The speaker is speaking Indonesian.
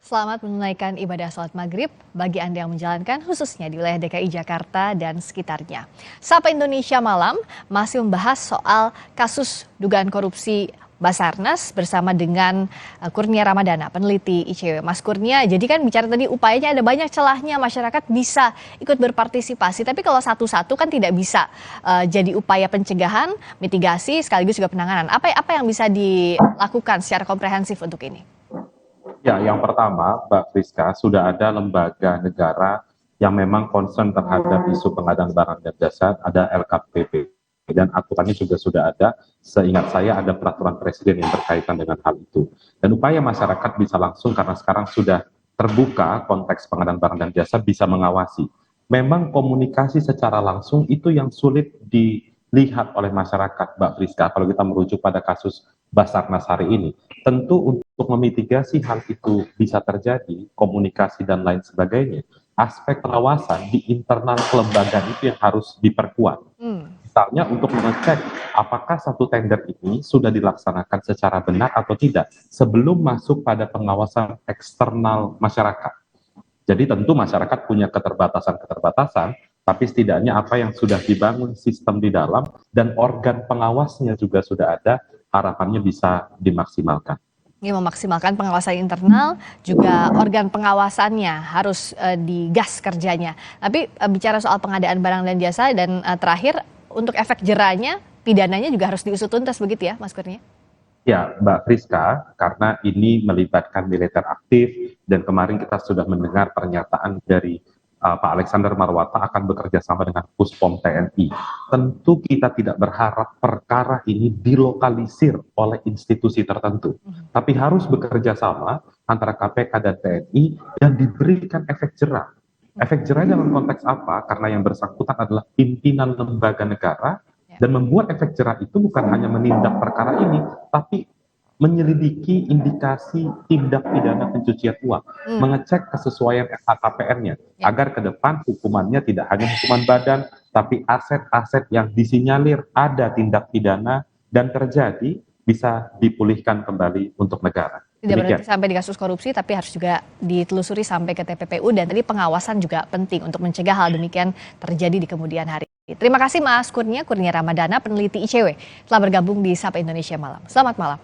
Selamat menunaikan ibadah sholat maghrib bagi Anda yang menjalankan khususnya di wilayah DKI Jakarta dan sekitarnya. Sapa Indonesia Malam masih membahas soal kasus dugaan korupsi Basarnas bersama dengan Kurnia Ramadana, peneliti ICW. Mas Kurnia, jadi kan bicara tadi upayanya ada banyak celahnya masyarakat bisa ikut berpartisipasi. Tapi kalau satu-satu kan tidak bisa jadi upaya pencegahan, mitigasi sekaligus juga penanganan. Apa yang bisa dilakukan secara komprehensif untuk ini? Ya, yang pertama, Mbak Friska, sudah ada lembaga negara yang memang concern terhadap isu pengadaan barang dan jasa, ada LKPP. Dan aturannya juga sudah ada, seingat saya ada peraturan presiden yang berkaitan dengan hal itu. Dan upaya masyarakat bisa langsung, karena sekarang sudah terbuka konteks pengadaan barang dan jasa, bisa mengawasi. Memang komunikasi secara langsung itu yang sulit dilihat oleh masyarakat, Mbak Friska, kalau kita merujuk pada kasus Basarnas hari ini. Tentu untuk memitigasi hal itu bisa terjadi, komunikasi dan lain sebagainya, aspek pengawasan di internal kelembagaan itu yang harus diperkuat. Misalnya untuk mengecek apakah satu tender ini sudah dilaksanakan secara benar atau tidak sebelum masuk pada pengawasan eksternal masyarakat. Jadi tentu masyarakat punya keterbatasan-keterbatasan, tapi setidaknya apa yang sudah dibangun sistem di dalam dan organ pengawasnya juga sudah ada, harapannya bisa dimaksimalkan. Ini memaksimalkan pengawasan internal, juga organ pengawasannya harus digas kerjanya. Tapi bicara soal pengadaan barang dan jasa dan terakhir untuk efek jerahnya, pidananya juga harus diusut tuntas begitu ya, Mas Kurnia? Ya, Mbak Friska, karena ini melibatkan militer aktif dan kemarin kita sudah mendengar pernyataan dari Pak Alexander Marwata akan bekerja sama dengan Puspom TNI. Tentu kita tidak berharap perkara ini dilokalisir oleh institusi tertentu, tapi harus bekerja sama antara KPK dan TNI dan diberikan efek jerah. Efek jerah dalam konteks apa? Karena yang bersangkutan adalah pimpinan lembaga negara dan membuat efek jerah itu bukan hanya menindak perkara ini, tapi menyelidiki indikasi tindak pidana pencucian uang, mengecek kesesuaian LHKPN-nya, agar ke depan hukumannya tidak hanya hukuman badan, tapi aset-aset yang disinyalir ada tindak pidana dan terjadi bisa dipulihkan kembali untuk negara. Tidak berarti sampai di kasus korupsi, tapi harus juga ditelusuri sampai ke TPPU dan tadi pengawasan juga penting untuk mencegah hal demikian terjadi di kemudian hari. Terima kasih Mas Kurnia Ramadana, peneliti ICW, telah bergabung di Sapa Indonesia Malam. Selamat malam.